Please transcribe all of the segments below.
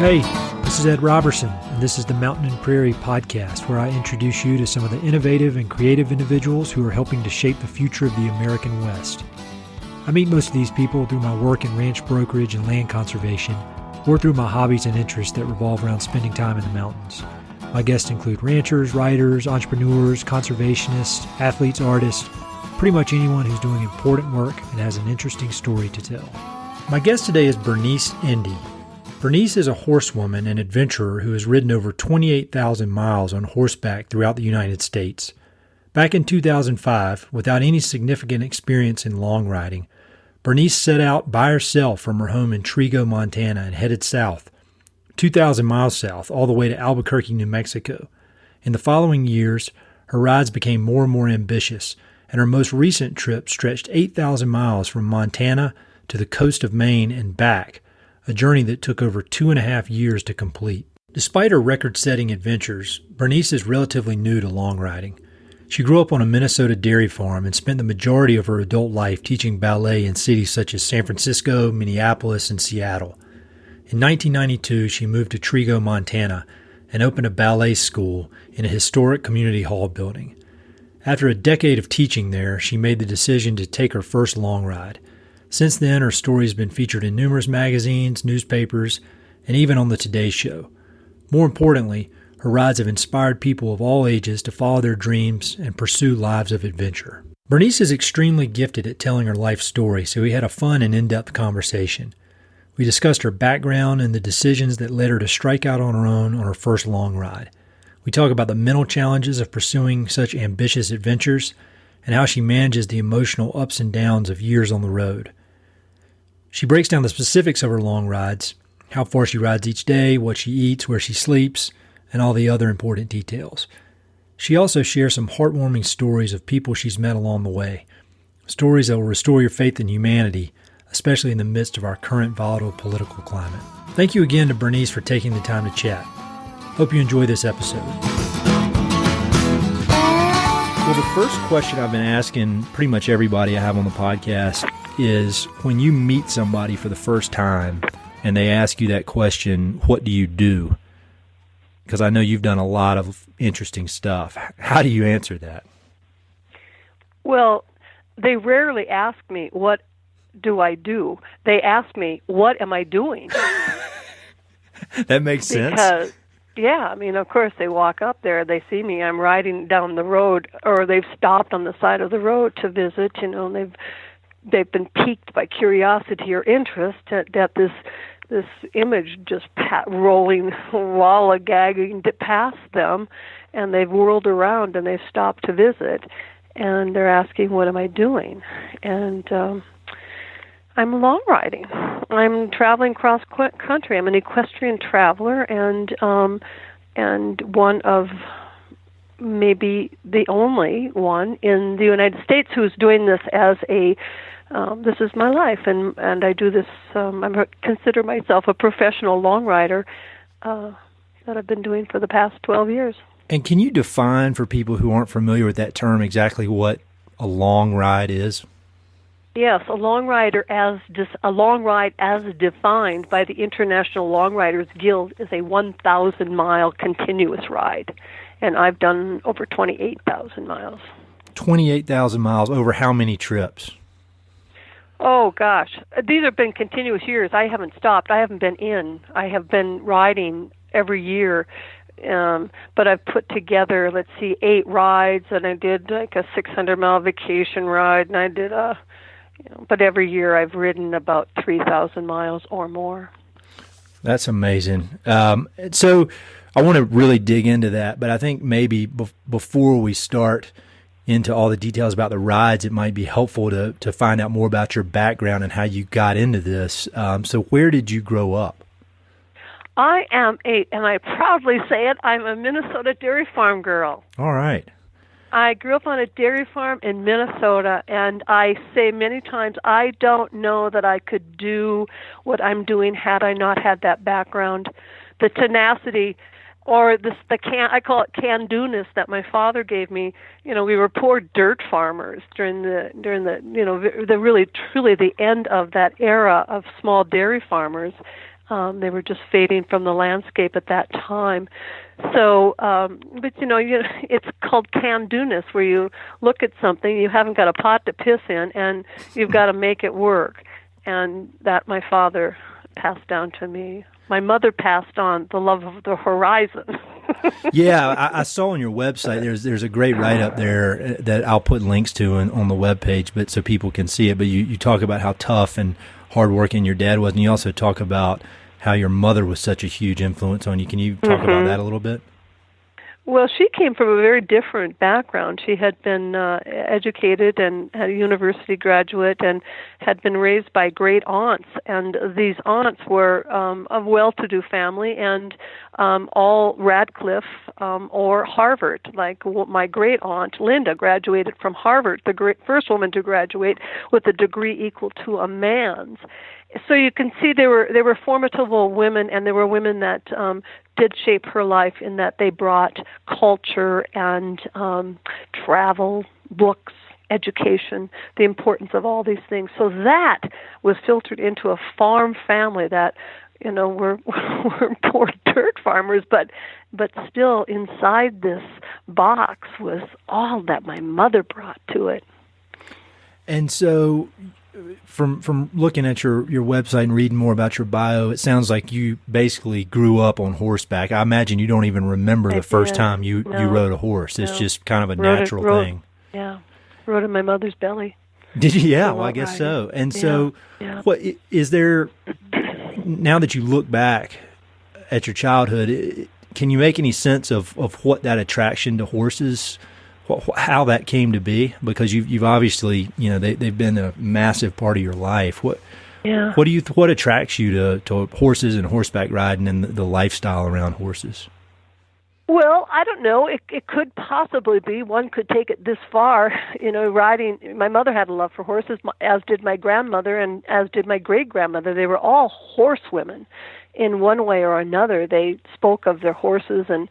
Hey, this is Ed Robertson, and this is the Mountain and Prairie podcast, where I introduce you to some of the innovative and creative individuals who are helping to shape the future of the American West. I meet most of these people through my work in ranch brokerage and land conservation, or through my hobbies and interests that revolve around spending time in the mountains. My guests include ranchers, writers, entrepreneurs, conservationists, athletes, artists, pretty much anyone who's doing important work and has an interesting story to tell. My guest today is Bernice Ende. Bernice is a horsewoman and adventurer who has ridden over 28,000 miles on horseback throughout the United States. Back in 2005, without any significant experience in long riding, Bernice set out by herself from her home in Trigo, Montana, and headed south, 2,000 miles south, all the way to Albuquerque, New Mexico. In the following years, her rides became more and more ambitious, and her most recent trip stretched 8,000 miles from Montana to the coast of Maine and back, a journey that took over 2.5 years to complete. Despite her record-setting adventures, Bernice is relatively new to long riding. She grew up on a Minnesota dairy farm and spent the majority of her adult life teaching ballet in cities such as San Francisco, Minneapolis, and Seattle. In 1992, she moved to Trigo, Montana, and opened a ballet school in a historic community hall building. After a decade of teaching there, she made the decision to take her first long ride. Since then, her story has been featured in numerous magazines, newspapers, and even on the Today Show. More importantly, her rides have inspired people of all ages to follow their dreams and pursue lives of adventure. Bernice is extremely gifted at telling her life story, so we had a fun and in-depth conversation. We discussed her background and the decisions that led her to strike out on her own on her first long ride. We talk about the mental challenges of pursuing such ambitious adventures and how she manages the emotional ups and downs of years on the road. She breaks down the specifics of her long rides, how far she rides each day, what she eats, where she sleeps, and all the other important details. She also shares some heartwarming stories of people she's met along the way, stories that will restore your faith in humanity, especially in the midst of our current volatile political climate. Thank you again to Bernice for taking the time to chat. Hope you enjoy this episode. Well, the first question I've been asking pretty much everybody I have on the podcast is, when you meet somebody for the first time and they ask you that question, what do you do? Because I know you've done a lot of interesting stuff. How do you answer that? Well, they rarely ask me, what do I do? They ask me, what am I doing? That makes sense. Because, yeah, I mean, of course, they walk up there, they see me, I'm riding down the road, or they've stopped on the side of the road to visit, and they've been piqued by curiosity or interest at this image just rolling, gagging past them, and they've whirled around and they've stopped to visit, and they're asking, what am I doing? And I'm long riding. I'm traveling cross country. I'm an equestrian traveler, and one of maybe the only one in the United States who's doing this as a this is my life, and I do this. I consider myself a professional long rider that I've been doing for the past 12 years. And can you define for people who aren't familiar with that term exactly what a long ride is? Yes, a long ride as defined by the International Long Riders Guild is a 1,000-mile continuous ride, and I've done over 28,000 miles. 28,000 miles over how many trips? Oh, gosh. These have been continuous years. I haven't stopped. I haven't been in. I have been riding every year. But I've put together, 8 rides, and I did like a 600-mile vacation ride, and I did but every year I've ridden about 3,000 miles or more. That's amazing. So I want to really dig into that, but I think maybe before we start into all the details about the rides, it might be helpful to find out more about your background and how you got into this. So where did you grow up? I am and I proudly say it, I'm a Minnesota dairy farm girl. All right. I grew up on a dairy farm in Minnesota, and I say many times, I don't know that I could do what I'm doing had I not had that background. The tenacity, or I call it can-do-ness that my father gave me. We were poor dirt farmers during the really truly the end of that era of small dairy farmers. They were just fading from the landscape at that time. So, but it's called can-do-ness, where you look at something, you haven't got a pot to piss in, and you've got to make it work. And that my father passed down to me. My mother passed on the love of the horizon. Yeah, I saw on your website there's a great write-up there that I'll put links to on the webpage, but so people can see it. But you talk about how tough and hardworking your dad was, and you also talk about how your mother was such a huge influence on you. Can you talk about that a little bit? Well, she came from a very different background. She had been educated and had a university graduate and had been raised by great aunts. And these aunts were of well-to-do family and all Radcliffe or Harvard. Like my great aunt, Linda, graduated from Harvard, the first woman to graduate with a degree equal to a man's. So you can see they were formidable women, and they were women that did shape her life in that they brought culture and travel, books, education, the importance of all these things. So that was filtered into a farm family that, we're poor dirt farmers, but still inside this box was all that my mother brought to it. And so from looking at your website and reading more about your bio, it sounds like you basically grew up on horseback. I imagine you don't even remember the first time you rode a horse. It's just kind of a natural thing. Yeah, rode in my mother's belly. Did you? Yeah, well, I guess so. And so, what is there, now that you look back at your childhood, can you make any sense of what that attraction to horses, how that came to be? Because you've obviously, they've been a massive part of your life. What attracts you to horses and horseback riding and the lifestyle around horses? Well, I don't know. It could possibly be. One could take it this far. Riding. My mother had a love for horses, as did my grandmother, and as did my great-grandmother. They were all horsewomen. In one way or another, they spoke of their horses and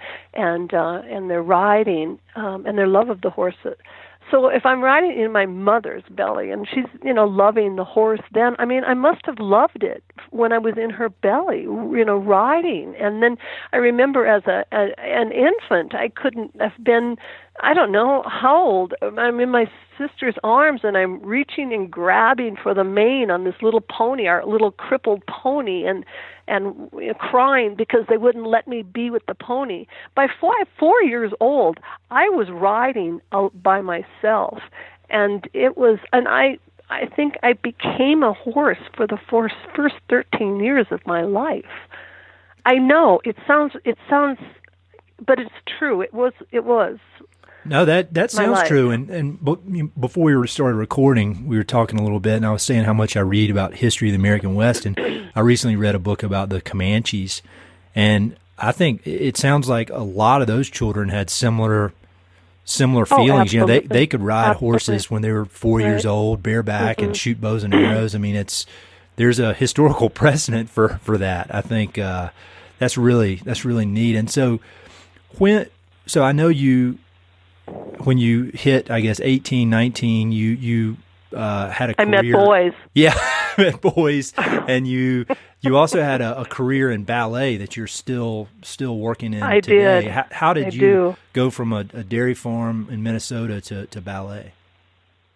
their riding and their love of the horse. So if I'm riding in my mother's belly and she's loving the horse, then I must have loved it when I was in her belly, riding. And then I remember as an infant, I couldn't have been, I don't know how old. I'm in my sister's arms and I'm reaching and grabbing for the mane on this little pony, our little crippled pony, and crying because they wouldn't let me be with the pony. By 4 years old, I was riding by myself, and I think I became a horse for the first 13 years of my life. I know it sounds, but it's true. It was. No, that sounds true. And before we started recording, we were talking a little bit, and I was saying how much I read about history of the American West, and I recently read a book about the Comanches, and I think it sounds like a lot of those children had similar feelings. They could ride horses when they were 4 years old, bareback, and shoot bows and arrows. There's a historical precedent for that. I think that's really neat. And so I know when you hit, I guess, 18, 19, you had a career. I met boys. Yeah, met boys. And you also had a career in ballet that you're still working in today. Did. How did you go from a dairy farm in Minnesota to ballet?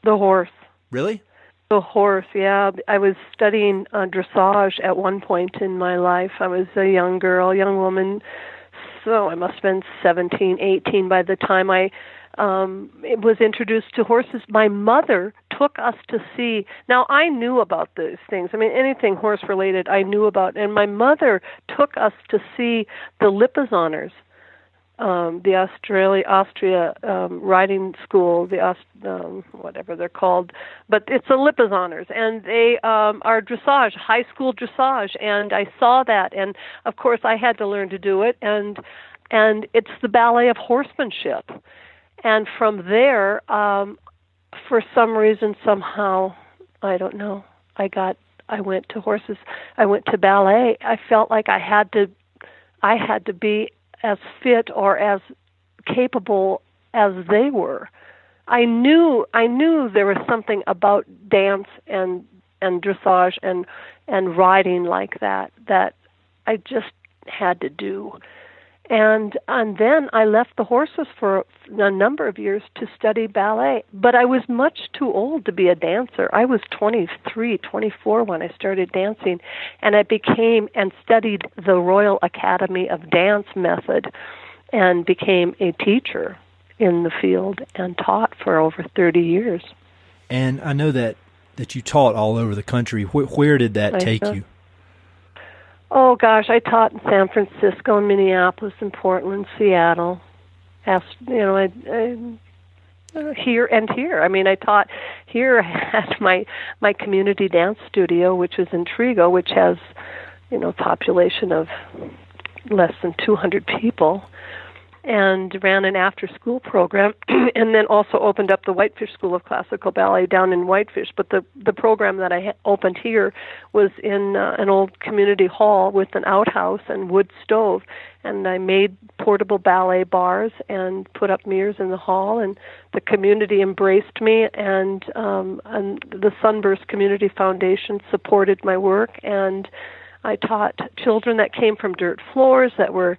The horse. Really? The horse, yeah. I was studying dressage at one point in my life. I was a young woman. So I must have been 17, 18 by the time I was introduced to horses. My mother took us to see. Now, I knew about those things. Anything horse-related I knew about. And my mother took us to see the Lipizzaners, the Austria riding school, whatever they're called. But it's the Lipizzaners, and they are dressage, high school dressage. And I saw that, and of course I had to learn to do it. And it's the ballet of horsemanship. And from there, for some reason, somehow, I don't know, I went to horses. I went to ballet. I felt like I had to be as fit or as capable as they were. I knew there was something about dance and dressage and riding like that just had to do. And then I left the horses for a number of years to study ballet. But I was much too old to be a dancer. I was 23, 24 when I started dancing. And I became and studied the Royal Academy of Dance method and became a teacher in the field and taught for over 30 years. And I know that you taught all over the country. Where did that take you? Oh, gosh, I taught in San Francisco, and Minneapolis, and Portland, Seattle. Here and here. I mean, I taught here at my community dance studio, which is in Trigo, which has, a population of less than 200 people, and ran an after-school program, and then also opened up the Whitefish School of Classical Ballet down in Whitefish. But the program that I opened here was in an old community hall with an outhouse and wood stove, and I made portable ballet bars and put up mirrors in the hall, and the community embraced me, and the Sunburst Community Foundation supported my work, and I taught children that came from dirt floors that were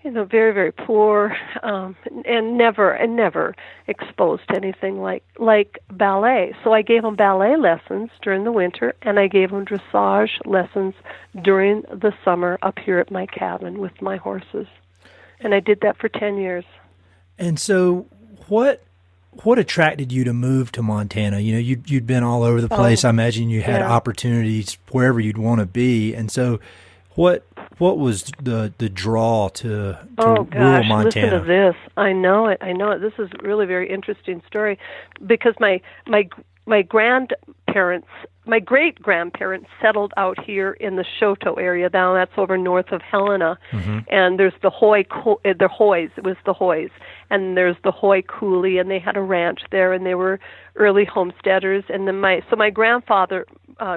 very, very poor, and never exposed to anything like ballet. So I gave them ballet lessons during the winter, and I gave them dressage lessons during the summer up here at my cabin with my horses. And I did that for 10 years. And so what attracted you to move to Montana? You'd been all over the place. I imagine you had opportunities wherever you'd want to be. And so what was the draw to rural Montana? Listen to this. I know it. This is really very interesting story because my grandparents, my great-grandparents settled out here in the Shoto area. Now that's over north of Helena. Mm-hmm. And there's the Hoys. It was the Hoys. And there's the Hoy Coulee, and they had a ranch there, and they were early homesteaders. And then my grandfather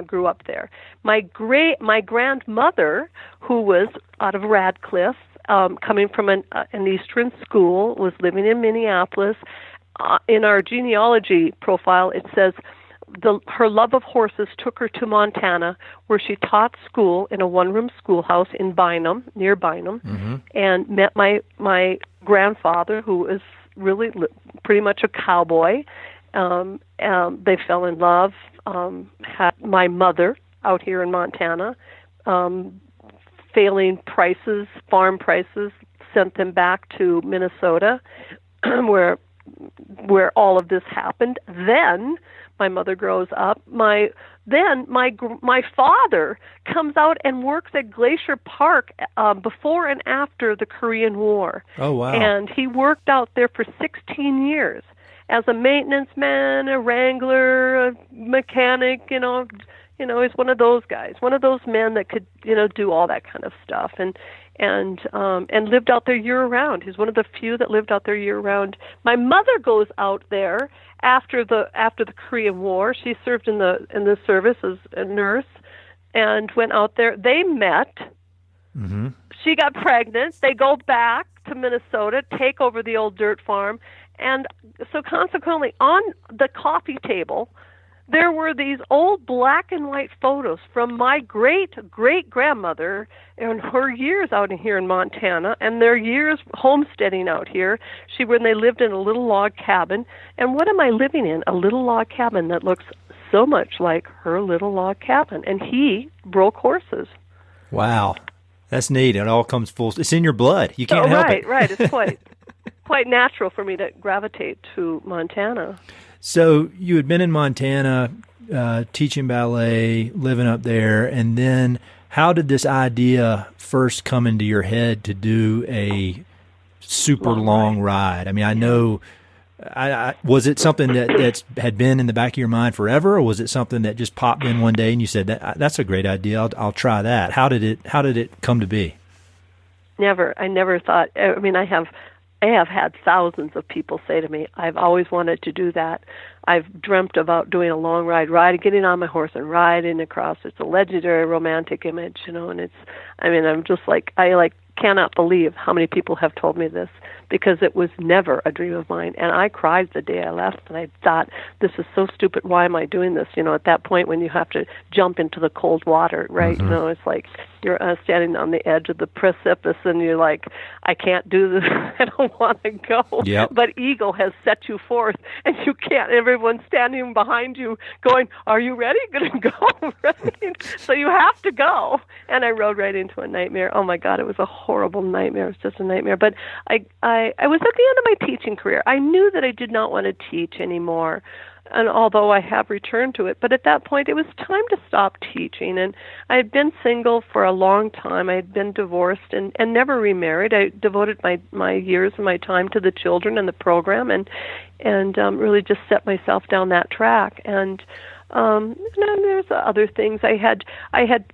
grew up there. My grandmother, who was out of Radcliffe, coming from an Eastern school, was living in Minneapolis. In our genealogy profile, it says her love of horses took her to Montana, where she taught school in a one-room schoolhouse in Bynum, near Bynum, mm-hmm. and met my grandfather, who was really pretty much a cowboy. They fell in love. Had my mother out here in Montana. Failing prices, farm prices, sent them back to Minnesota, where all of this happened. Then my mother grows up. My father comes out and works at Glacier Park before and after the Korean War. Oh, wow. And he worked out there for 16 years as a maintenance man, a wrangler, a mechanic, he's one of those guys, one of those men that could, do all that kind of stuff, and lived out there year round. He's one of the few that lived out there year round. My mother goes out there after the Korean War. She served in the service as a nurse, and went out there. They met. Mm-hmm. She got pregnant. They go back to Minnesota, take over the old dirt farm, and so consequently, on the coffee table, there were these old black and white photos from my great-great-grandmother and her years out here in Montana and their years homesteading out here. When they lived in a little log cabin. And what am I living in? A little log cabin that looks so much like her little log cabin. And he broke horses. Wow. That's neat. It all comes full. It's in your blood. You can't help it. Right. It's quite natural for me to gravitate to Montana. So you had been in Montana, teaching ballet, living up there, and then how did this idea first come into your head to do a super long ride? I mean, I know, was it something that had been in the back of your mind forever, or was it something that just popped in one day and you said, that's a great idea, I'll try that? How did it come to be? Never. I never thought. I mean, I have had thousands of people say to me, I've always wanted to do that. I've dreamt about doing a long ride, getting on my horse and riding across. It's a legendary romantic image, and I'm just I cannot believe how many people have told me this. because it was never a dream of mine. And I cried the day I left, and I thought, this is so stupid. Why am I doing this? At that point when you have to jump into the cold water, right? Mm-hmm. It's like you're standing on the edge of the precipice, and you're like, I can't do this. I don't want to go. Yep. But Eagle has set you forth, and you can't. Everyone's standing behind you going, are you ready? Going to go? Right? So you have to go. And I rode right into a nightmare. Oh, my God, it was a horrible nightmare. It was just a nightmare. But I was at the end of my teaching career. I knew that I did not want to teach anymore, and although I have returned to it. But at that point, it was time to stop teaching. And I had been single for a long time. I had been divorced and never remarried. I devoted my years and my time to the children and the program, and really just set myself down that track. And then there's other things. I had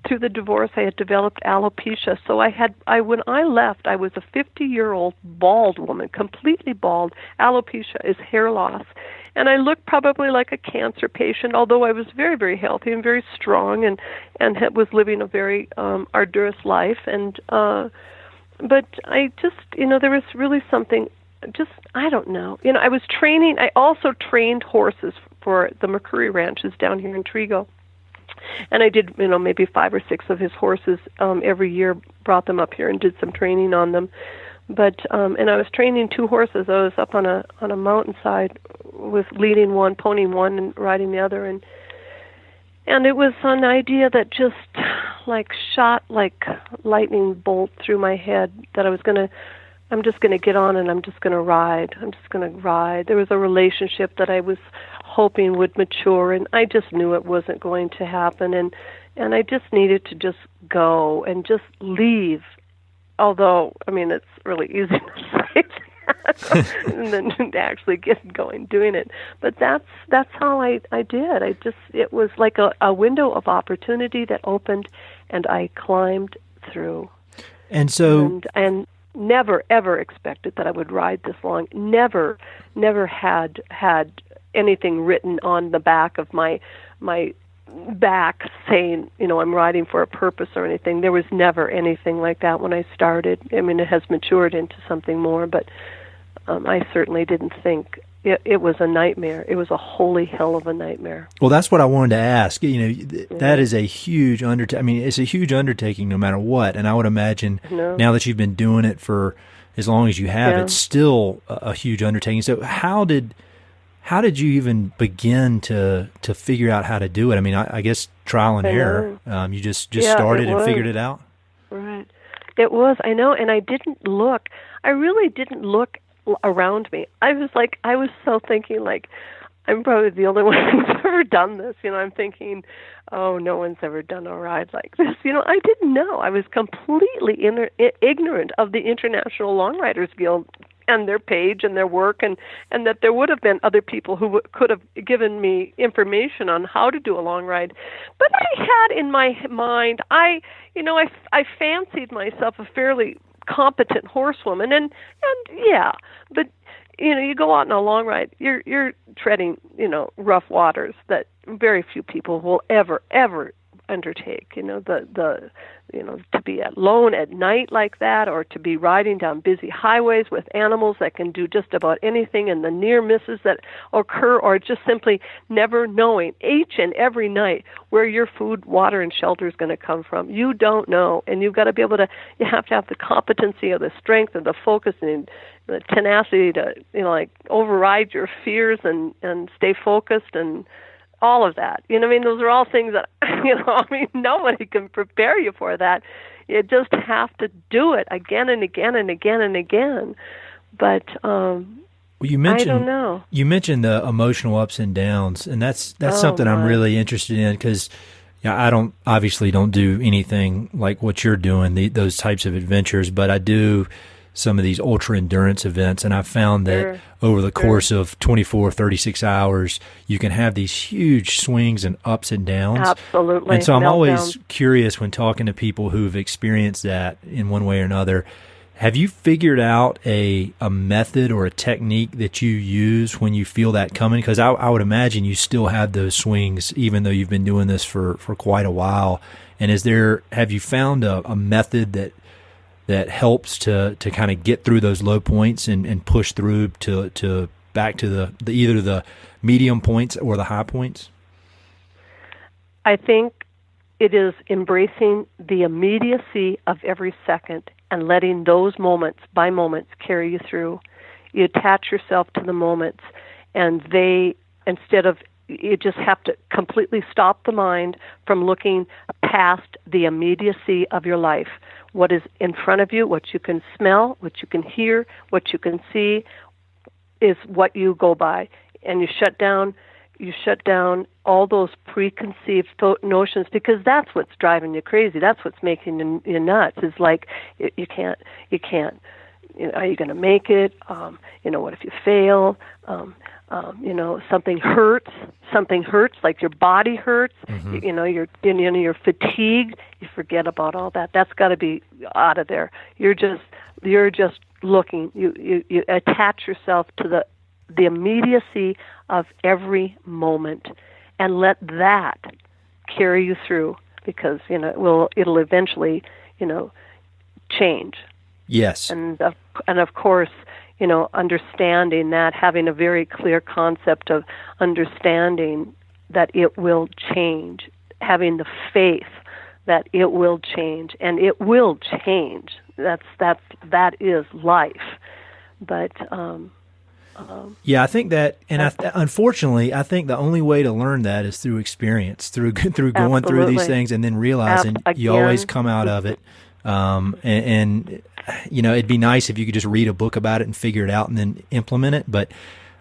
through the divorce, I had developed alopecia. So when I left, I was a 50-year-old bald woman, completely bald. Alopecia is hair loss. And I looked probably like a cancer patient, although I was very, very healthy and very strong, and was living a very arduous life. And but I just, there was really something. Just, I don't know. I was training. I also trained horses for the McCurry ranches down here in Trigo. And I did, maybe 5 or 6 of his horses every year, brought them up here and did some training on them. But and I was training 2 horses. I was up on a mountainside with leading one, ponying one, and riding the other, and it was an idea that just shot like lightning bolt through my head that I'm just going to get on and I'm just going to ride. I'm just going to ride. There was a relationship that I was hoping would mature, and I just knew it wasn't going to happen, and I just needed to just go and just leave. Although, it's really easy to say that and then to actually get going doing it. But that's how I did. It was like a window of opportunity that opened, and I climbed through. And so... And never, ever expected that I would ride this long. Never had anything written on the back of my back saying, I'm riding for a purpose or anything. There was never anything like that when I started. It has matured into something more, but I certainly didn't think it was a nightmare. It was a holy hell of a nightmare. Well, that's what I wanted to ask. That is a huge undertaking. It's a huge undertaking no matter what. And I would imagine now that you've been doing it for as long as you have, it's still a huge undertaking. So how did you even begin to figure out how to do it? I guess trial and error. You just started and figured it out? Right. It was, I know, and I didn't look. I really didn't look around me. I was so thinking, I'm probably the only one who's ever done this. I'm thinking, oh, no one's ever done a ride like this. I didn't know. I was completely ignorant of the International Long Riders Guild and their page and their work, and that there would have been other people who could have given me information on how to do a long ride. But I had in my mind, I fancied myself a fairly competent horsewoman, and yeah, but you go out on a long ride, you're treading rough waters that very few people will ever undertake. To be alone at night like that, or to be riding down busy highways with animals that can do just about anything, and the near misses that occur, or just simply never knowing each and every night where your food, water, and shelter is going to come from. You don't know, and you've got to be able to. You have to have the competency, or the strength, or the focus, and the tenacity to override your fears and stay focused and all of that. Those are all things that, nobody can prepare you for that. You just have to do it again and again and again and again. But you mentioned, I don't know. You mentioned the emotional ups and downs, and that's something I'm really interested in, because I obviously don't do anything like what you're doing, those types of adventures, but I do some of these ultra endurance events, and I've found that over the course of 24, 36 hours, you can have these huge swings and ups and downs. Absolutely. And so I'm always curious when talking to people who've experienced that in one way or another. Have you figured out a method or a technique that you use when you feel that coming? Because I would imagine you still have those swings, even though you've been doing this for quite a while. And have you found a method that that helps to kind of get through those low points and push through to back to the either the medium points or the high points? I think it is embracing the immediacy of every second and letting those moments by moments carry you through. You attach yourself to the moments, and you just have to completely stop the mind from looking past the immediacy of your life. What is in front of you, what you can smell, what you can hear, what you can see is what you go by. And you shut down all those preconceived notions, because that's what's driving you crazy. That's what's making you nuts. It's like you can't. Are you going to make it? What if you fail? Something hurts, like your body hurts. Mm-hmm. You're fatigued. You forget about all that. That's got to be out of there. You're just looking. You attach yourself to the immediacy of every moment, and let that carry you through, because it'll eventually change. Yes. And of course, understanding that, having a very clear concept of understanding that it will change, having the faith that it will change, and it will change. That is life. But yeah, I think that, and unfortunately, I think the only way to learn that is through experience, through going through these things, and then realizing you always come out of it. And it'd be nice if you could just read a book about it and figure it out and then implement it. But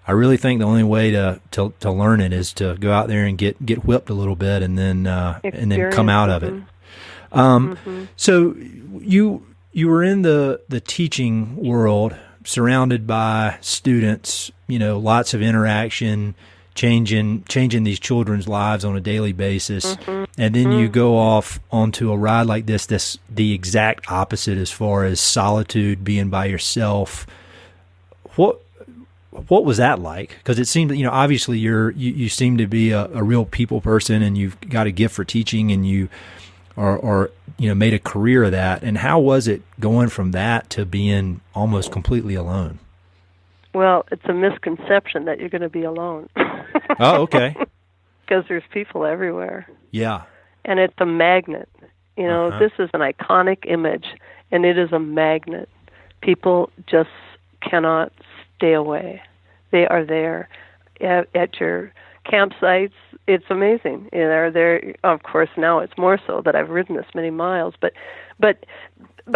I really think the only way to learn it is to go out there and get whipped a little bit and then come out of it. Mm-hmm. So you were in the teaching world, surrounded by students, lots of interaction, changing these children's lives on a daily basis. Mm-hmm. And then you go off onto a ride like this, the exact opposite as far as solitude, being by yourself. What was that like? Because it seemed, obviously you seem to be a real people person, and you've got a gift for teaching, and you are made a career of that. And how was it going from that to being almost completely alone? Well, it's a misconception that you're going to be alone. Oh, okay. Because there's people everywhere. Yeah. And it's a magnet. This is an iconic image, and it is a magnet. People just cannot stay away. They are there at your campsites. It's amazing. They're there. Of course, now it's more so that I've ridden this many miles. But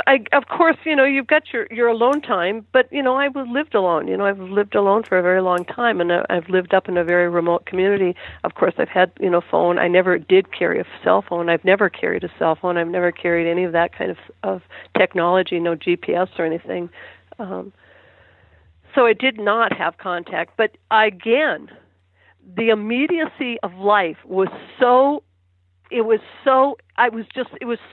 of course, you've got your alone time, but, I've lived alone. I've lived alone for a very long time, and I've lived up in a very remote community. Of course, I've had, phone. I never did carry a cell phone. I've never carried a cell phone. I've never carried any of that kind of technology, no GPS or anything. So I did not have contact. But again, the immediacy of life was it was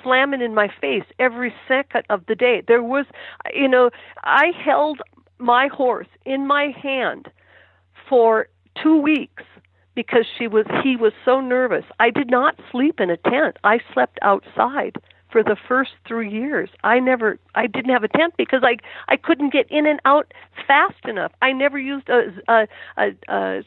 slamming in my face every second of the day. There was, I held my horse in my hand for 2 weeks because he was so nervous. I did not sleep in a tent. I slept outside for the first 3 years. I didn't have a tent because I couldn't get in and out fast enough. I never used a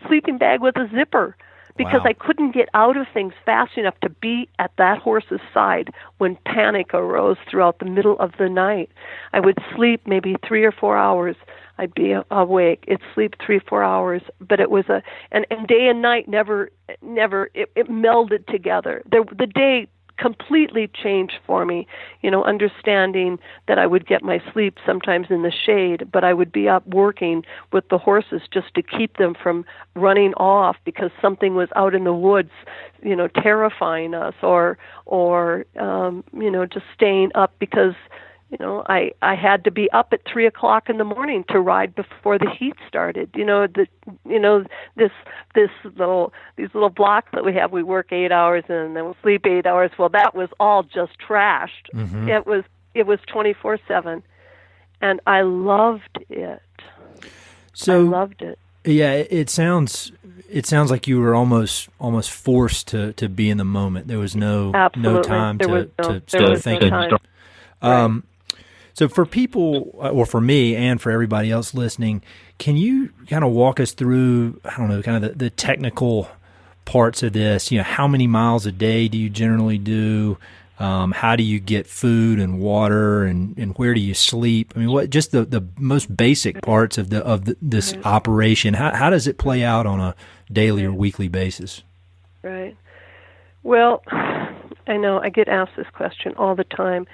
sleeping bag with a zipper, because wow. I couldn't get out of things fast enough to be at that horse's side when panic arose throughout the middle of the night. I would sleep maybe 3 or 4 hours. I'd be awake. It'd sleep 3 or 4 hours, but it was and day and night never it melded together. The day completely changed for me, understanding that I would get my sleep sometimes in the shade, but I would be up working with the horses just to keep them from running off because something was out in the woods, terrifying us, or just staying up because, I had to be up at 3 o'clock in the morning to ride before the heat started. These little blocks that we have, we work 8 hours and then we'll sleep 8 hours. Well, that was all just trashed. Mm-hmm. It was 24/7, and I loved it. So, I loved it. Yeah, it sounds like you were almost forced to be in the moment. There was no time to start thinking. Right. So for people, or for me and for everybody else listening, can you kind of walk us through, I don't know, kind of the technical parts of this? How many miles a day do you generally do? How do you get food and water, and where do you sleep? I mean, what just the most basic parts of this operation? How does it play out on a daily or weekly basis? Right. Well, I know I get asked this question all the time,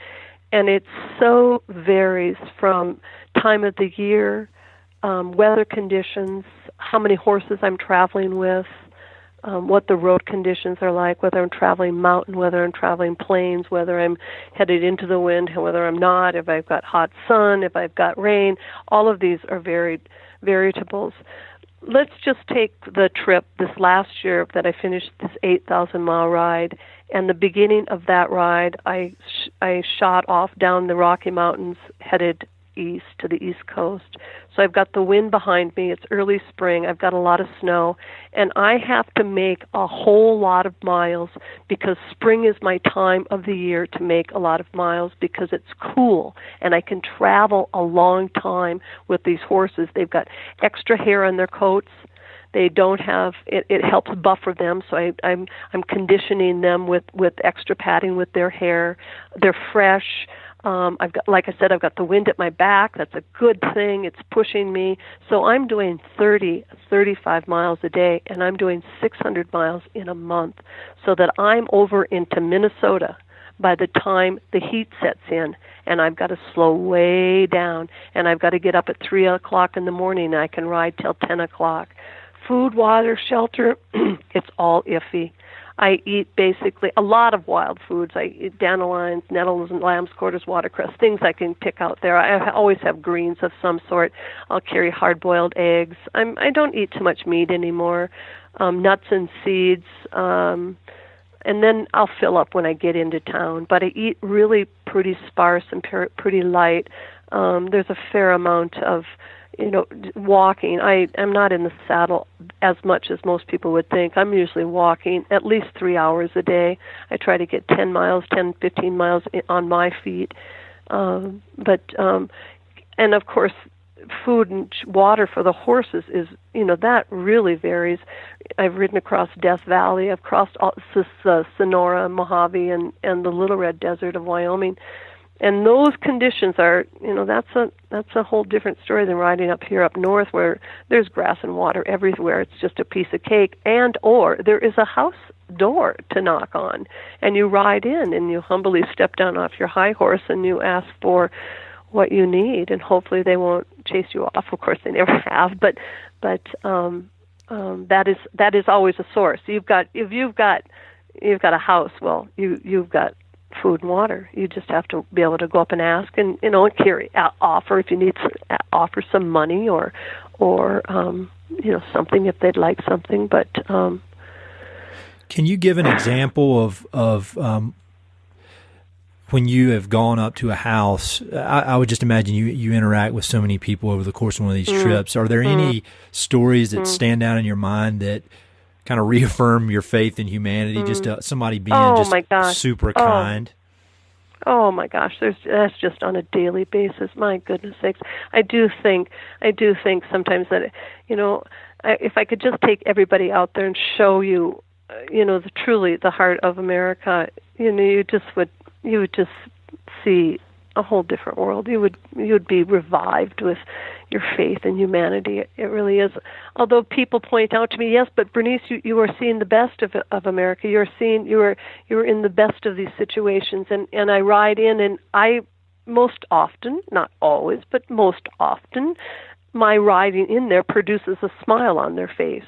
and it so varies from time of the year, weather conditions, how many horses I'm traveling with, what the road conditions are like, whether I'm traveling mountain, whether I'm traveling plains, whether I'm headed into the wind, whether I'm not, if I've got hot sun, if I've got rain. All of these are variables. Let's just take the trip this last year that I finished this 8,000-mile ride, and the beginning of that ride, I shot off down the Rocky Mountains, headed east to the East Coast. So I've got the wind behind me. It's early spring. I've got a lot of snow, and I have to make a whole lot of miles because spring is my time of the year to make a lot of miles because it's cool, and I can travel a long time with these horses. They've got extra hair on their coats. They don't have it. It helps buffer them, so I'm conditioning them with extra padding with their hair. They're fresh. I've got, like I said, I've got the wind at my back. That's a good thing. It's pushing me. So I'm doing 35 miles a day, and I'm doing 600 miles in a month, so that I'm over into Minnesota by the time the heat sets in, and I've got to slow way down, and I've got to get up at 3 o'clock in the morning, and I can ride till 10 o'clock. Food, water, shelter, it's all iffy. I eat basically a lot of wild foods. I eat dandelions, nettles, and lamb's quarters, watercress, things I can pick out there. I always have greens of some sort. I'll carry hard-boiled eggs. I don't eat too much meat anymore, nuts and seeds, and then I'll fill up when I get into town. But I eat really pretty sparse and pretty light. There's a fair amount of walking. I'm not in the saddle as much as most people would think. I'm usually walking at least 3 hours a day. I try to get 10 miles, 10, 15 miles on my feet. And of course, food and water for the horses is, that really varies. I've ridden across Death Valley. I've crossed Sonora, Mojave, and the Little Red Desert of Wyoming. And those conditions are, that's a whole different story than riding up here up north where there's grass and water everywhere. It's just a piece of cake, or there is a house door to knock on, and you ride in and you humbly step down off your high horse and you ask for what you need, and hopefully they won't chase you off. Of course, they never have, but that is always a source. If you've got a house, well, you've got food and water. You just have to be able to go up and ask, and offer if you need to offer some money or something if they'd like something. But can you give an example of when you have gone up to a house? I would just imagine you interact with so many people over the course of one of these trips. Are there any stories that stand out in your mind that kind of reaffirm your faith in humanity? Just somebody being super kind. Oh my gosh, that's just on a daily basis. My goodness sakes, I do think sometimes that if I could just take everybody out there and show you, truly the heart of America, you would just see a whole different world. You would be revived with your faith in humanity. It really is. Although people point out to me, yes, but Bernice, you are seeing the best of America. You're in the best of these situations, and I ride in, and I most often, not always, but most often, my riding in there produces a smile on their face,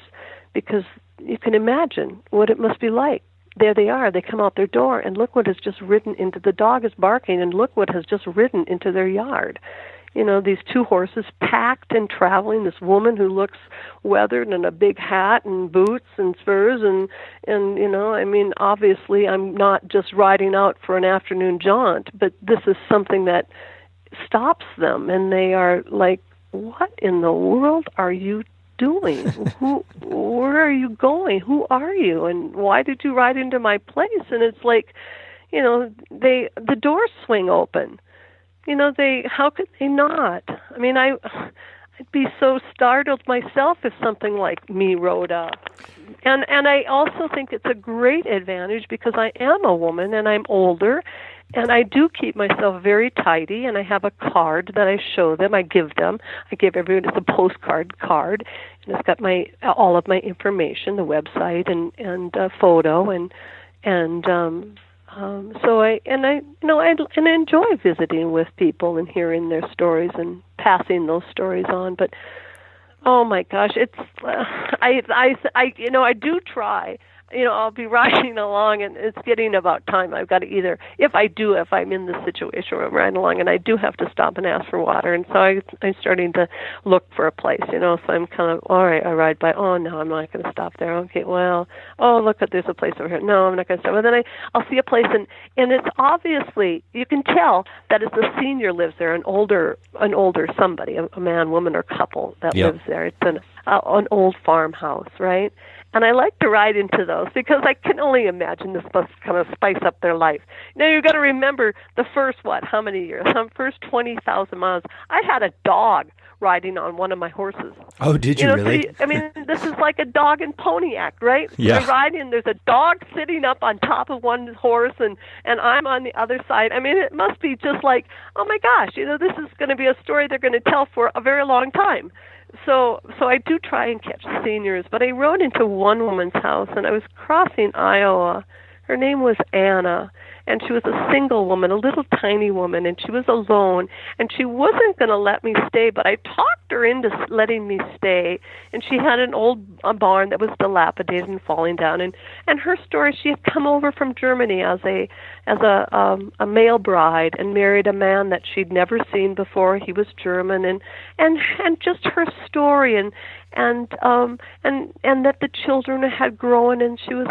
because you can imagine what it must be like. There they are. They come out their door, and look what has just ridden into. The dog is barking, and look what has just ridden into their yard. These two horses packed and traveling. This woman who looks weathered in a big hat and boots and spurs, and obviously I'm not just riding out for an afternoon jaunt, but this is something that stops them, and they are like, "What in the world are you doing? Where are you going? Who are you? And why did you ride into my place?" And it's like, the doors swing open, how could they not? I mean, I'd be so startled myself if something like me rode up. And I also think it's a great advantage because I am a woman and I'm older, and I do keep myself very tidy, and I have a card that I show them. I give everyone, it's a postcard card, and it's got all of my information, the website and photo, so I enjoy visiting with people and hearing their stories and passing those stories on. But oh my gosh, it's I do try. I'll be riding along, and it's getting about time. I've got to either, if I'm in this situation where I'm riding along, and I do have to stop and ask for water, and so I'm starting to look for a place, so I'm kind of, all right, I ride by, oh, no, I'm not going to stop there. Okay, well, oh, look, there's a place over here. No, I'm not going to stop. But then I'll see a place, and it's obviously, you can tell that it's a senior lives there, an older somebody, a man, woman, or couple that lives there. It's an old farmhouse, right? And I like to ride into those because I can only imagine this must kind of spice up their life. Now, you've got to remember the first, how many years? The first 20,000 miles, I had a dog riding on one of my horses. Oh, did you really? I mean, this is like a dog and pony act, right? Yeah. I ride in, there's a dog sitting up on top of one horse, and I'm on the other side. I mean, it must be just like, oh my gosh, this is going to be a story they're going to tell for a very long time. So I do try and catch seniors, but I rode into one woman's house, and I was crossing Iowa. Her name was Anna, and she was a single woman, a little tiny woman, and she was alone, and she wasn't going to let me stay, but I talked her into letting me stay, and she had an old barn that was dilapidated and falling down, and her story, she had come over from Germany as a male bride and married a man that she'd never seen before. He was German, and just her story, and that the children had grown, and she was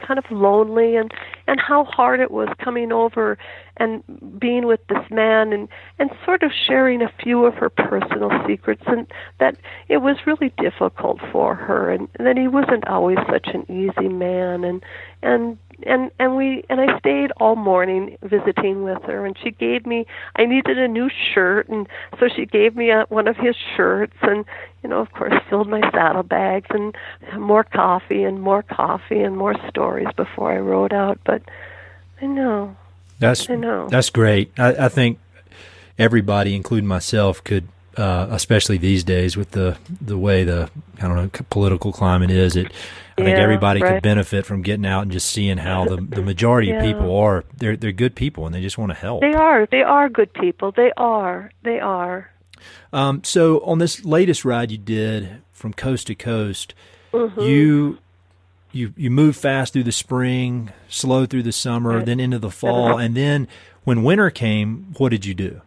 kind of lonely, and how hard it was coming over and being with this man, and sort of sharing a few of her personal secrets, and that it was really difficult for her, and that he wasn't always such an easy man, and I stayed all morning visiting with her, and she gave me, I needed a new shirt, and so she gave me one of his shirts, and of course filled my saddlebags, and more coffee and more stories before I rode out. But I know that's great. I think everybody, including myself, could, especially these days with the way the political climate is, I think everybody could benefit from getting out and just seeing how the majority of people are. They're good people, and they just want to help. They are good people. They are. So on this latest ride you did from coast to coast, mm-hmm. you moved fast through the spring, slow through the summer, then into the fall, and then when winter came, what did you do?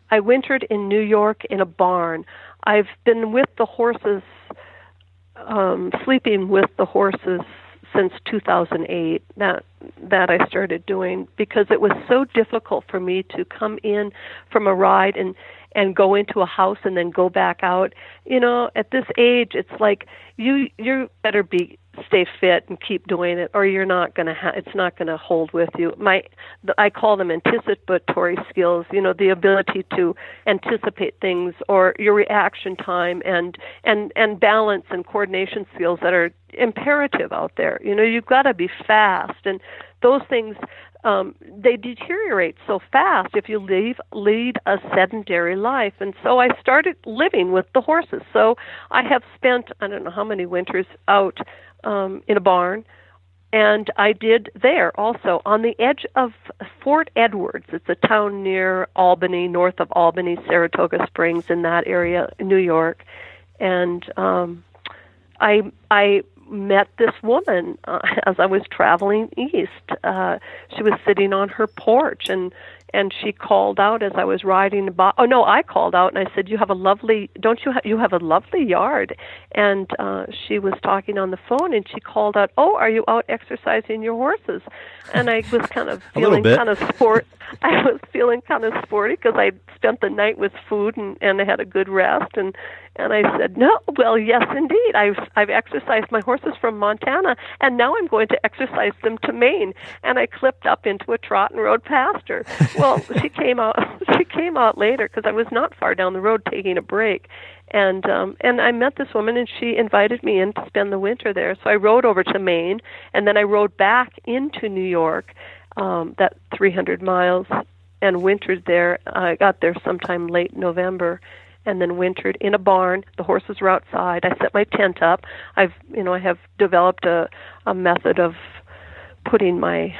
I wintered in New York in a barn. I've been with the horses, sleeping with the horses since 2008. That I started doing because it was so difficult for me to come in from a ride and go into a house and then go back out. At this age, it's like you better stay fit and keep doing it, or you're not going to it's not going to hold with you. I call them anticipatory skills, the ability to anticipate things, or your reaction time and balance and coordination skills that are imperative out there. You've got to be fast, and those things they deteriorate so fast if you lead a sedentary life. And so I started living with the horses. So I have spent, I don't know how many winters out in a barn, and I did there also on the edge of Fort Edwards. It's a town near Albany, north of Albany, Saratoga Springs, in that area, New York. And I met this woman as I was traveling east. She was sitting on her porch, and she called out as I was riding by. Oh no, I called out and I said, "You have a lovely, you have a lovely yard?" And she was talking on the phone, and she called out, "Oh, are you out exercising your horses?" And I was kind of feeling kind of sporty because I'd spent the night with food and I had a good rest? And I said, no. Well, yes, indeed. I've exercised my horses from Montana, and now I'm going to exercise them to Maine. And I clipped up into a trot and rode past her. Well, she came out. She came out later because I was not far down the road taking a break. And I met this woman, and she invited me in to spend the winter there. So I rode over to Maine, and then I rode back into New York, that 300 miles, and wintered there. I got there sometime late November, and then wintered in a barn. The horses were outside. I set my tent up. I have developed a method of putting my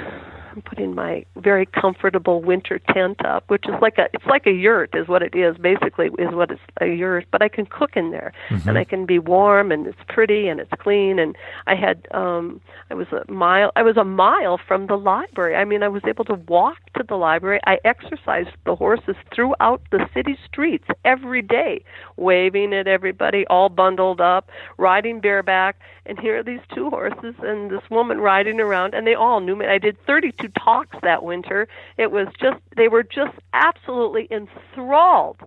very comfortable winter tent up, which is it's like a yurt is what it is, basically is what it's a yurt, but I can cook in there, and I can be warm, and it's pretty, and it's clean, and I was a mile from the library. I mean, I was able to walk to the library. I exercised the horses throughout the city streets every day, waving at everybody, all bundled up, riding bareback, and here are these two horses and this woman riding around, and they all knew me. I did 32 talks that winter. They were just absolutely enthralled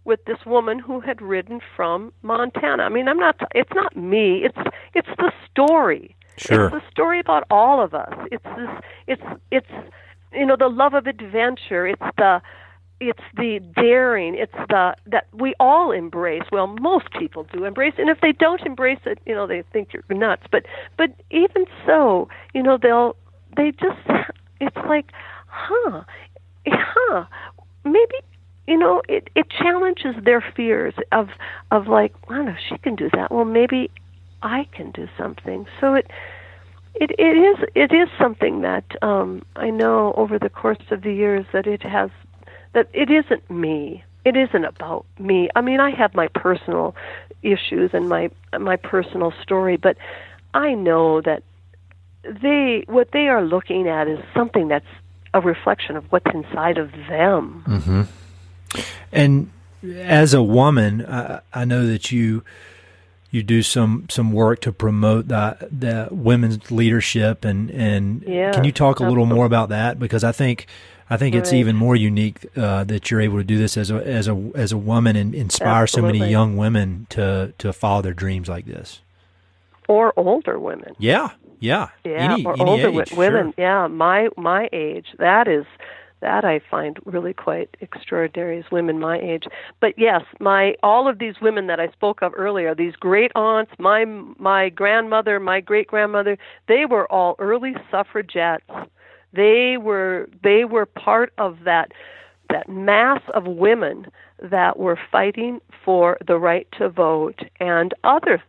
with this woman who had ridden from Montana. I mean, it's not me. It's the story. Sure. It's the story about all of us. It's the love of adventure. It's the daring. It's that we all embrace. Well, most people do embrace, and if they don't embrace it, they think you're nuts. But even so, it's like, maybe, it challenges their fears of like, I don't know, she can do that. Well, maybe I can do something. So it is something that I know over the course of the years that it isn't me. It isn't about me. I mean, I have my personal issues and my personal story, but I know that what they are looking at is something that's a reflection of what's inside of them. Mm-hmm. And as a woman, I know that you do some work to promote the women's leadership, and can you talk a little more about that? Because I think it's even more unique that you're able to do this as a woman and inspire so many young women to follow their dreams like this. Or older women. Yeah. Any older age, women. Sure. Yeah, my age. That I find really quite extraordinary as women my age. But yes, all of these women that I spoke of earlier, these great aunts, my grandmother, my great grandmother, they were all early suffragettes. They were part of that mass of women that were fighting for the right to vote and other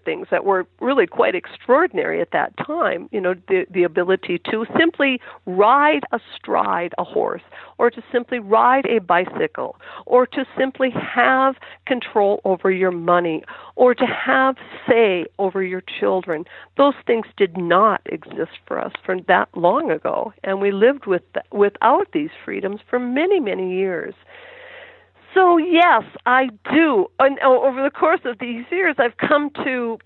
things that were really quite extraordinary at that time. The ability to simply ride astride a horse, or to simply ride a bicycle, or to simply have control over your money, or to have say over your children. Those things did not exist for us for that long ago, and we lived without these freedoms for many, many years. So yes, I do. And over the course of these years, I've come to,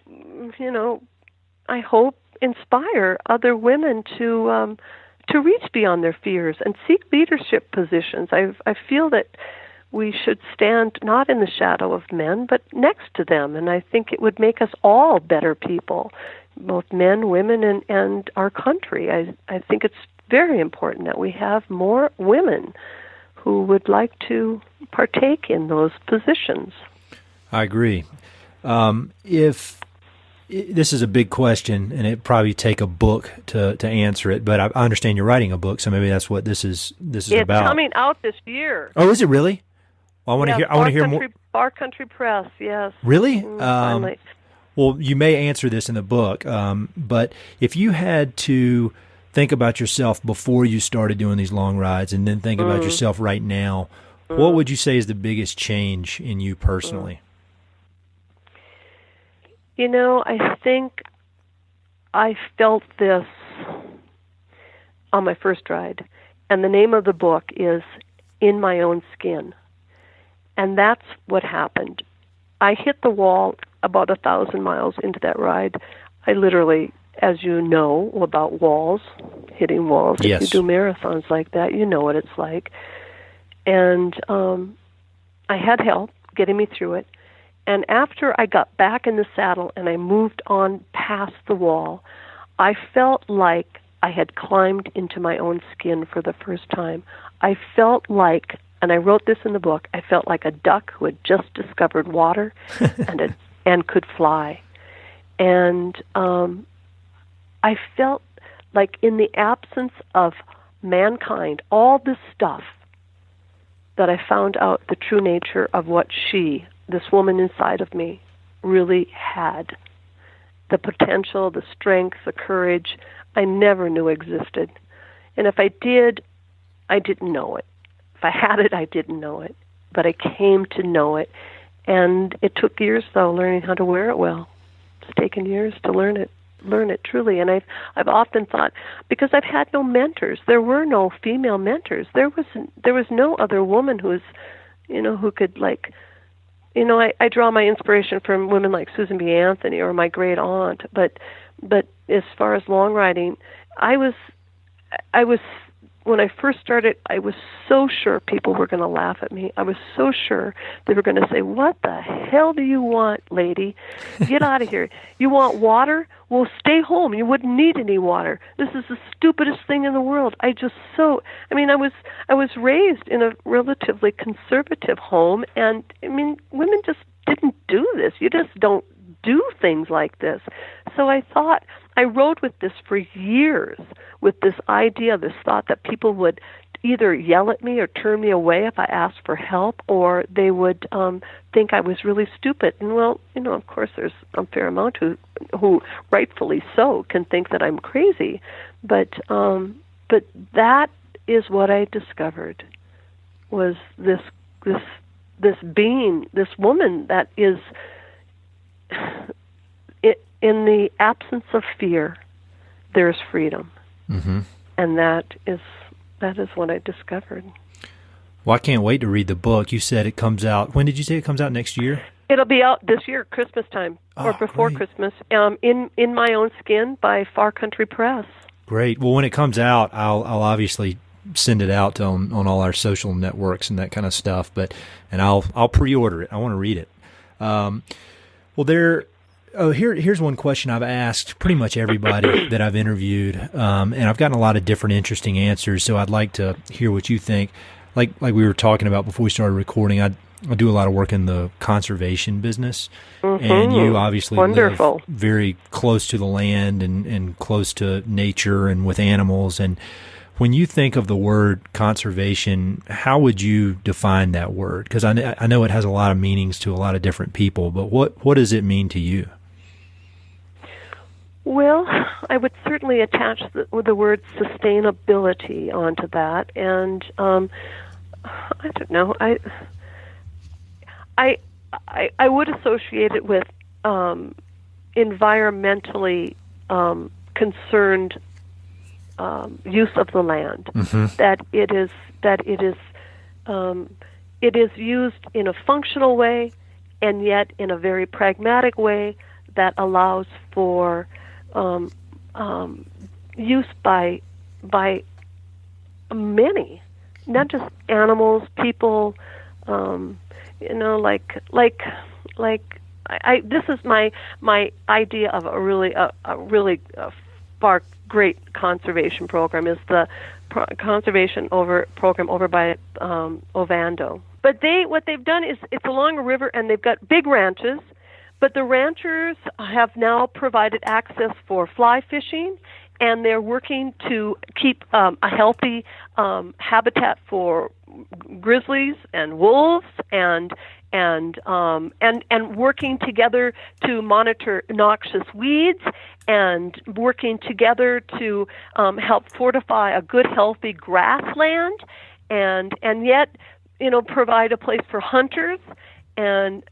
I hope, inspire other women to reach beyond their fears and seek leadership positions. I feel that we should stand not in the shadow of men, but next to them, and I think it would make us all better people, both men, women, and our country. I think it's very important that we have more women who would like to partake in those positions. I agree. If this is a big question, and it'd probably take a book to answer it, but I understand you're writing a book, so maybe that's what this is about. It's coming out this year. Oh, is it really? Well, I want to hear more. Our Country Press, yes. Really? Finally. Well, you may answer this in the book, but if you had to think about yourself before you started doing these long rides, and then think about yourself right now, what would you say is the biggest change in you personally? I think I felt this on my first ride, and the name of the book is In My Own Skin. And that's what happened. I hit the wall about 1,000 miles into that ride. I literally, as you know about walls, hitting walls, yes. If you do marathons like that, you know what it's like. And I had help getting me through it. And after I got back in the saddle and I moved on past the wall, I felt like I had climbed into my own skin for the first time. I felt like, and I wrote this in the book, I felt like a duck who had just discovered water and could fly. And I felt like in the absence of mankind, all this stuff, that I found out the true nature of what she, this woman inside of me, really had. The potential, the strength, the courage I never knew existed. And if I did, I didn't know it. If I had it, I didn't know it. But I came to know it. And it took years, though, learning how to wear it well. It's taken years to learn it truly. And I've often thought, because I've had no mentors, there were no female mentors. There was no other woman who could I draw my inspiration from women like Susan B. Anthony or my great aunt. But as far as long riding, I was when I first started, I was so sure people were going to laugh at me. I was so sure they were going to say, "What the hell do you want, lady? Get out of here. You want water? Well, stay home. You wouldn't need any water. This is the stupidest thing in the world." I was raised in a relatively conservative home, and women just didn't do this. You just don't do things like this. So I rode with this for years, with this idea, this thought that people would either yell at me or turn me away if I asked for help, or they would think I was really stupid. And of course, there's a fair amount who rightfully so can think that I'm crazy. But that is what I discovered, was this being, this woman that is, in the absence of fear, there's freedom. Mm-hmm. And that is what I discovered. Well, I can't wait to read the book. You said it comes out. When did you say it comes out next year? It'll be out this year, Christmas time, or before great. Christmas. In My Own Skin by Far Country Press. Great. Well, when it comes out, I'll obviously send it out on all our social networks and that kind of stuff. And I'll pre-order it. I want to read it. Here's one question I've asked pretty much everybody that I've interviewed, and I've gotten a lot of different interesting answers, so I'd like to hear what you think. Like we were talking about before we started recording, I do a lot of work in the conservation business, mm-hmm. and you obviously live very close to the land and close to nature and with animals. And when you think of the word conservation, how would you define that word? Because I know it has a lot of meanings to a lot of different people, but what does it mean to you? Well, I would certainly attach the word sustainability onto that, and I don't know. I would associate it with environmentally concerned use of the land. Mm-hmm. That it is used in a functional way, and yet in a very pragmatic way that allows for use by many, not just animals, people. This is my idea of a really far great conservation program is the conservation program over by Ovando. But what they've done is it's along a river, and they've got big ranches. But the ranchers have now provided access for fly fishing, and they're working to keep a healthy habitat for grizzlies and wolves, and working together to monitor noxious weeds, and working together to help fortify a good, healthy grassland, and yet provide a place for hunters, and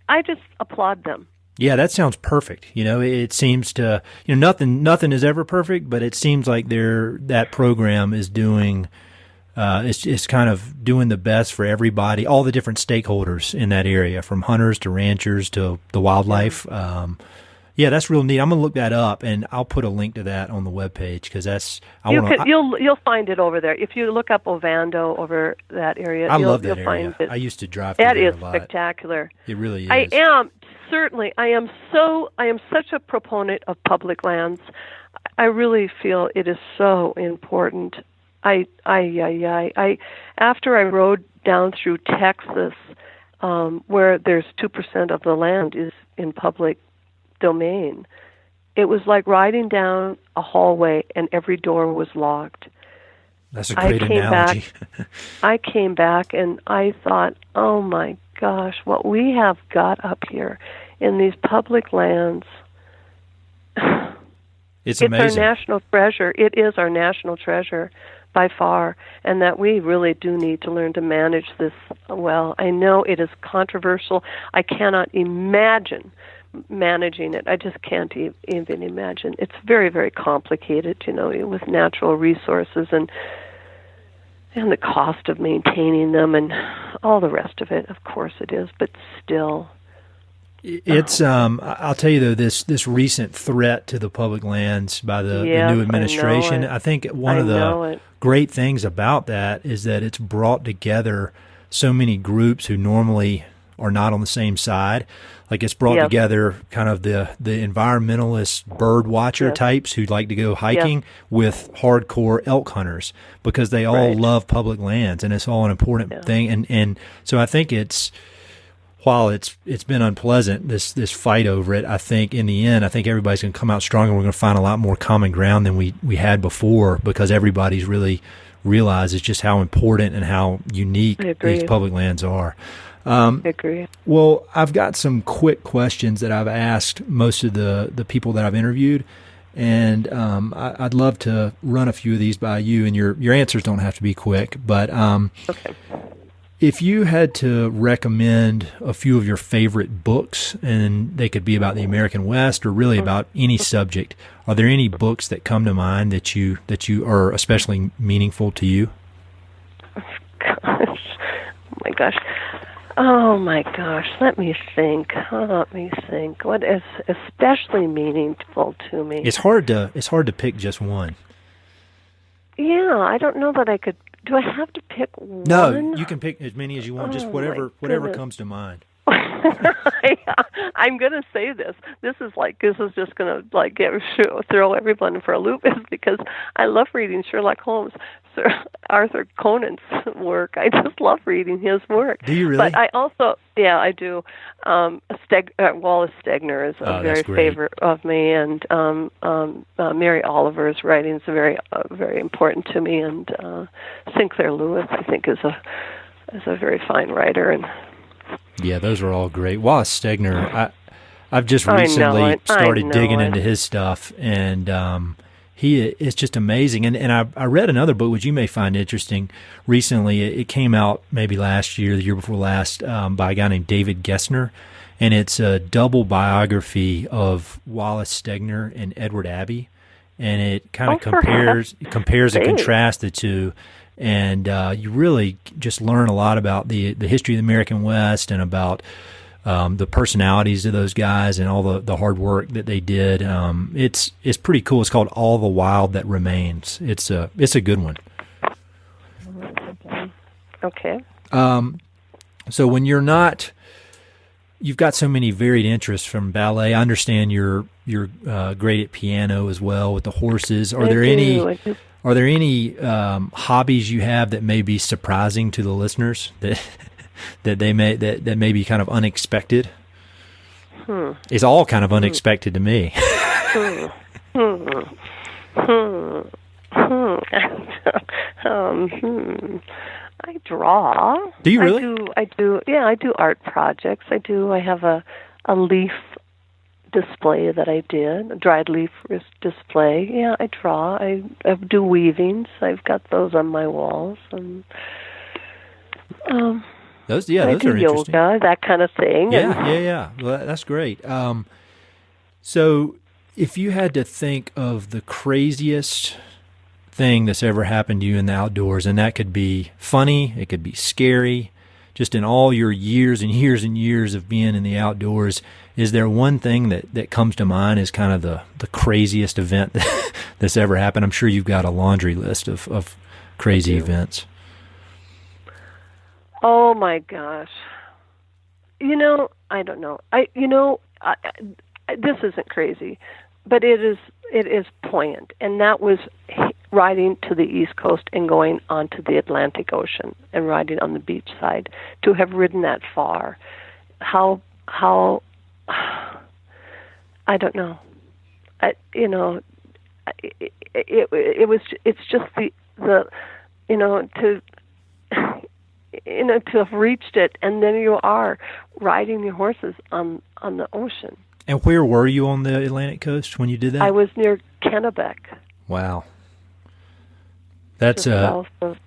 I just applaud them. Yeah, that sounds perfect. It seems to, nothing is ever perfect, but it seems like that program is doing, it's kind of doing the best for everybody, all the different stakeholders in that area, from hunters to ranchers to the wildlife. Yeah, that's real neat. I'm gonna look that up, and I'll put a link to that on the webpage because that's you'll find it over there if you look up Ovando over that area. I love that area. Find it. I used to drive through there a lot. That is spectacular. It really is. I am such a proponent of public lands. I really feel it is so important. After I rode down through Texas, where there's 2% of the land is in public domain, it was like riding down a hallway and every door was locked. That's a great analogy. I came back and I thought, oh my gosh, what we have got up here in these public lands. It's amazing. It's our national treasure. It is our national treasure by far, and that we really do need to learn to manage this well. I know it is controversial. I cannot imagine managing it. I just can't even imagine. It's very, very complicated, with natural resources and the cost of maintaining them and all the rest of it. Of course it is, but still. It's I'll tell you though, this recent threat to the public lands by the new administration, I think one of the great things about that is that it's brought together so many groups who normally are not on the same side. Like it's brought together kind of the environmentalist bird watcher types who like to go hiking with hardcore elk hunters because they all love public lands and it's all an important thing. And so I think while it's been unpleasant, this fight over it, I think in the end, everybody's going to come out stronger. We're going to find a lot more common ground than we had before because everybody's really realizes just how important and how unique these public lands are. I agree. Well, I've got some quick questions that I've asked most of the people that I've interviewed, and I'd love to run a few of these by you, and your answers don't have to be quick, but okay. If you had to recommend a few of your favorite books, and they could be about the American West or really about any subject, are there any books that come to mind that you are especially meaningful to you? Oh my gosh. Let me think. What is especially meaningful to me? It's hard to pick just one. Yeah, I don't know that I could. Do I have to pick one? No, you can pick as many as you want, just whatever comes to mind. I'm going to say this. This is just going to throw everyone for a loop, is because I love reading Sherlock Holmes, Sir Arthur Conan's work. I just love reading his work. Do you really? But I also, I do. Wallace Stegner is a very favorite of me, and Mary Oliver's writing is very important to me, and Sinclair Lewis, I think, is a very fine writer. And yeah, those are all great. Wallace Stegner, I've just recently started digging into his stuff, and he is just amazing. And I read another book, which you may find interesting, recently. It came out maybe last year, the year before last, by a guy named David Gessner, and it's a double biography of Wallace Stegner and Edward Abbey, and it kind of compares and contrasts the two. And you really just learn a lot about the history of the American West and about the personalities of those guys and all the hard work that they did. It's pretty cool. It's called All the Wild That Remains. It's a good one. Okay. So when you've got so many varied interests from ballet. I understand you're great at piano as well with the horses. Are there any hobbies you have that may be surprising to the listeners that may be kind of unexpected? It's all kind of unexpected to me. I draw. Do you really? I do. Yeah, I do art projects. I have a leaf display that I did, a dried leaf display. Yeah, I draw. I do weavings. I've got those on my walls. And those are interesting. Yoga, that kind of thing. Yeah. Well, that's great. So if you had to think of the craziest thing that's ever happened to you in the outdoors, and that could be funny, it could be scary, just in all your years and years and years of being in the outdoors, is there one thing that comes to mind as kind of the craziest event that's ever happened? I'm sure you've got a laundry list of crazy events. Oh my gosh. I don't know. This isn't crazy, but it is poignant. And that was riding to the East Coast and going onto the Atlantic Ocean and riding on the beach side. To have ridden that far, how I don't know. It's just to have reached it, and then you are riding your horses on the ocean. And where were you on the Atlantic coast when you did that? I was near Kennebec. Wow. That's south of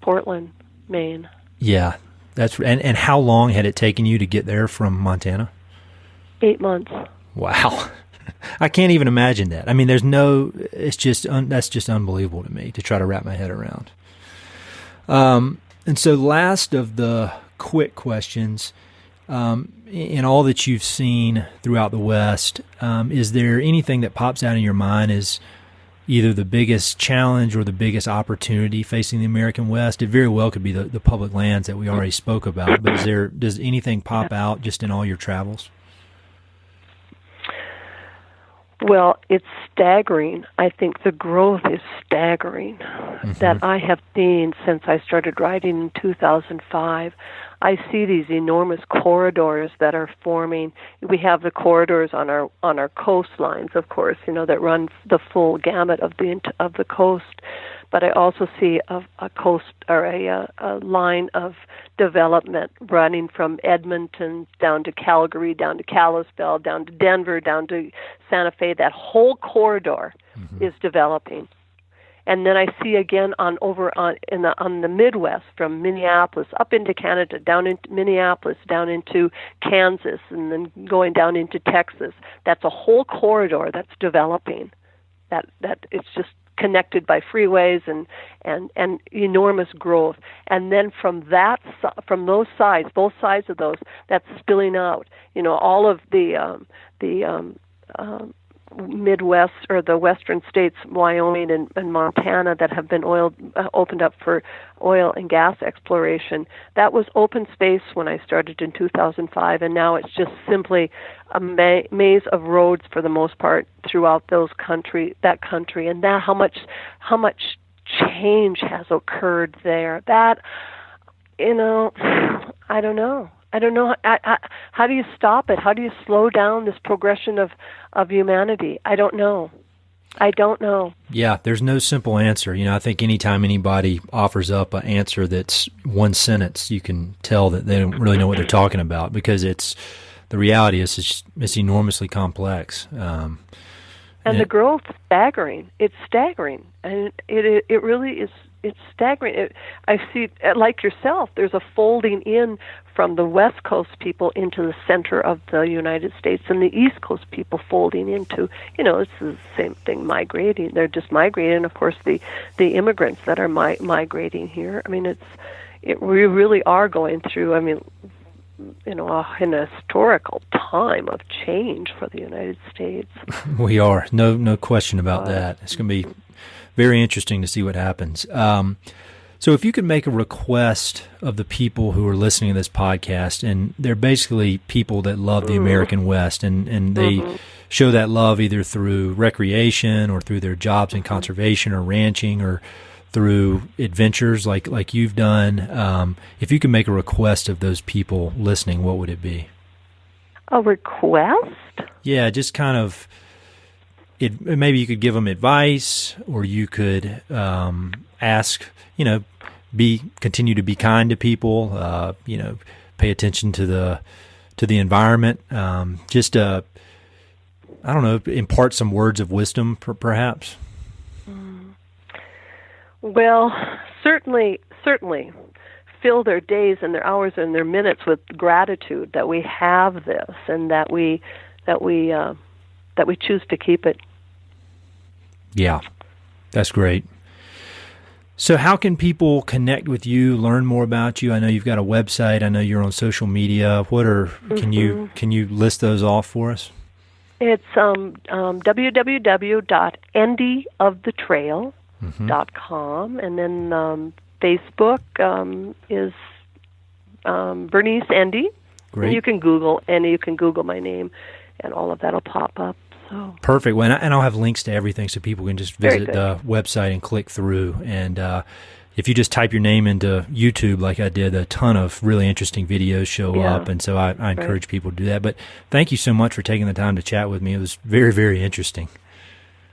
Portland, Maine. Yeah. And how long had it taken you to get there from Montana? 8 months. Wow. I can't even imagine that. I mean, it's just that's just unbelievable to me to try to wrap my head around. And so last of the quick questions, in all that you've seen throughout the West, is there anything that pops out in your mind as either the biggest challenge or the biggest opportunity facing the American West? It very well could be the public lands that we already spoke about, but does anything pop out just in all your travels? Well, it's staggering. I think the growth is staggering that I have seen since I started riding in 2005. I see these enormous corridors that are forming. We have the corridors on our coastlines, of course, that run the full gamut of the coast. But I also see a coast or a line of development running from Edmonton down to Calgary, down to Kalispell, down to Denver, down to Santa Fe. That whole corridor is developing. And then I see again on the Midwest, from Minneapolis up into Canada, down into Minneapolis, down into Kansas, and then going down into Texas. That's a whole corridor that's developing. That it's just connected by freeways and enormous growth. And then from those sides, both sides of those, that's spilling out. All of the Midwest or the western states, Wyoming and Montana, that have been opened up for oil and gas exploration. That was open space when I started in 2005, and now it's just simply a maze of roads for the most part throughout that country, and that how much change has occurred there. That I don't know. How do you stop it? How do you slow down this progression of humanity? I don't know. Yeah, there's no simple answer. I think anytime anybody offers up an answer that's one sentence, you can tell that they don't really know what they're talking about, because the reality is it's enormously complex. And the growth is staggering. It's staggering, and it really is. It's staggering. I see, like yourself, there's a folding in from the West Coast people into the center of the United States, and the East Coast people folding into, it's the same thing, migrating. They're just migrating, and of course the immigrants that are migrating here. I mean, we really are going through, an historical time of change for the United States. We are. No question about that. It's going to be very interesting to see what happens. So if you could make a request of the people who are listening to this podcast, and they're basically people that love the American West, and they show that love either through recreation or through their jobs in conservation or ranching or through adventures like you've done, if you could make a request of those people listening, what would it be? A request? Yeah, just kind of... maybe you could give them advice, or you could ask, continue to be kind to people, pay attention to the environment. I don't know, impart some words of wisdom, perhaps. Well, certainly, fill their days and their hours and their minutes with gratitude that we have this, and that we choose to keep it. Yeah, that's great. So how can people connect with you, learn more about you? I know you've got a website. I know you're on social media. Can you list those off for us? It's www.endeofthetrail.com, and then Facebook is Bernice Ende. Great. And you can Google Ende, you can Google my name, and all of that will pop up. So perfect. Well, and I'll have links to everything so people can just visit the website and click through. And if you just type your name into YouTube like I did, a ton of really interesting videos show up. And so I encourage people to do that. But thank you so much for taking the time to chat with me. It was very, very interesting.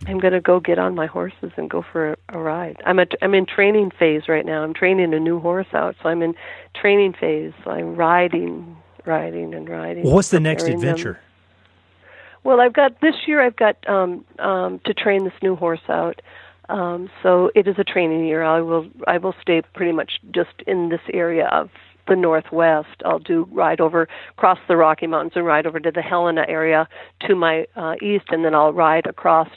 I'm going to go get on my horses and go for a ride. I'm in training phase right now. I'm training a new horse out, so I'm in training phase. So I'm riding. Well, what's the next adventure? Well, this year I've got to train this new horse out. So it is a training year. I will stay pretty much just in this area of the Northwest. I'll ride over, cross the Rocky Mountains and ride over to the Helena area to my east, and then I'll ride across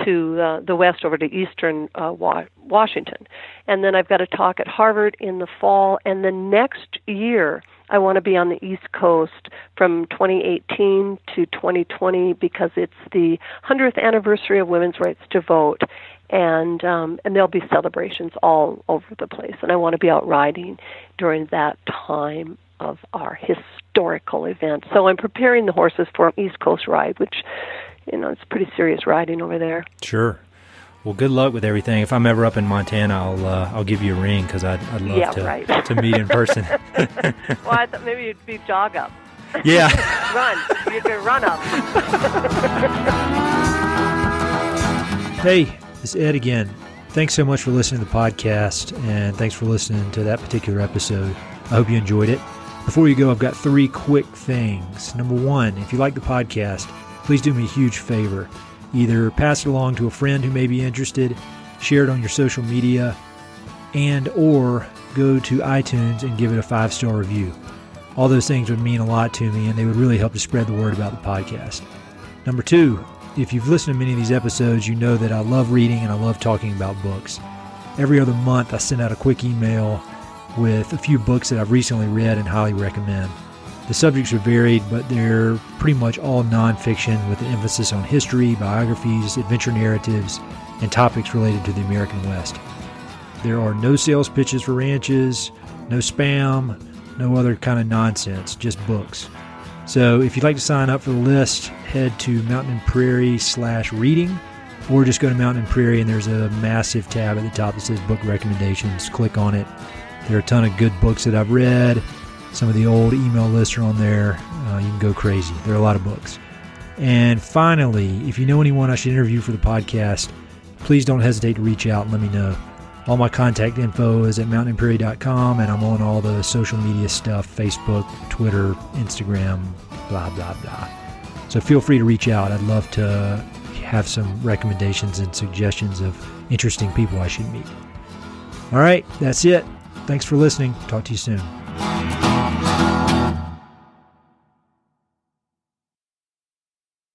to the west over to eastern Washington. And then I've got a talk at Harvard in the fall, and the next year I want to be on the East Coast from 2018 to 2020 because it's the 100th anniversary of women's rights to vote, and there'll be celebrations all over the place. And I want to be out riding during that time of our historical event. So I'm preparing the horses for an East Coast ride, which, it's pretty serious riding over there. Sure. Well, good luck with everything. If I'm ever up in Montana, I'll give you a ring because I'd love to meet in person. Well, I thought maybe you'd be jog up. Yeah. Run. You can run up. Hey, it's Ed again. Thanks so much for listening to the podcast, and thanks for listening to that particular episode. I hope you enjoyed it. Before you go, I've got 3 quick things. Number 1, if you like the podcast, please do me a huge favor. Either pass it along to a friend who may be interested, share it on your social media, or go to iTunes and give it a 5-star review. All those things would mean a lot to me, and they would really help to spread the word about the podcast. Number 2, if you've listened to many of these episodes, you know that I love reading and I love talking about books. Every other month, I send out a quick email with a few books that I've recently read and highly recommend. The subjects are varied, but they're pretty much all nonfiction with an emphasis on history, biographies, adventure narratives, and topics related to the American West. There are no sales pitches for ranches, no spam, no other kind of nonsense, just books. So if you'd like to sign up for the list, head to Mountain and Prairie/reading, or just go to Mountain and Prairie and there's a massive tab at the top that says book recommendations. Click on it. There are a ton of good books that I've read. Some of the old email lists are on there. You can go crazy. There are a lot of books. And finally, if you know anyone I should interview for the podcast, please don't hesitate to reach out and let me know. All my contact info is at mountainandprairie.com, and I'm on all the social media stuff, Facebook, Twitter, Instagram, blah, blah, blah. So feel free to reach out. I'd love to have some recommendations and suggestions of interesting people I should meet. All right, that's it. Thanks for listening. Talk to you soon.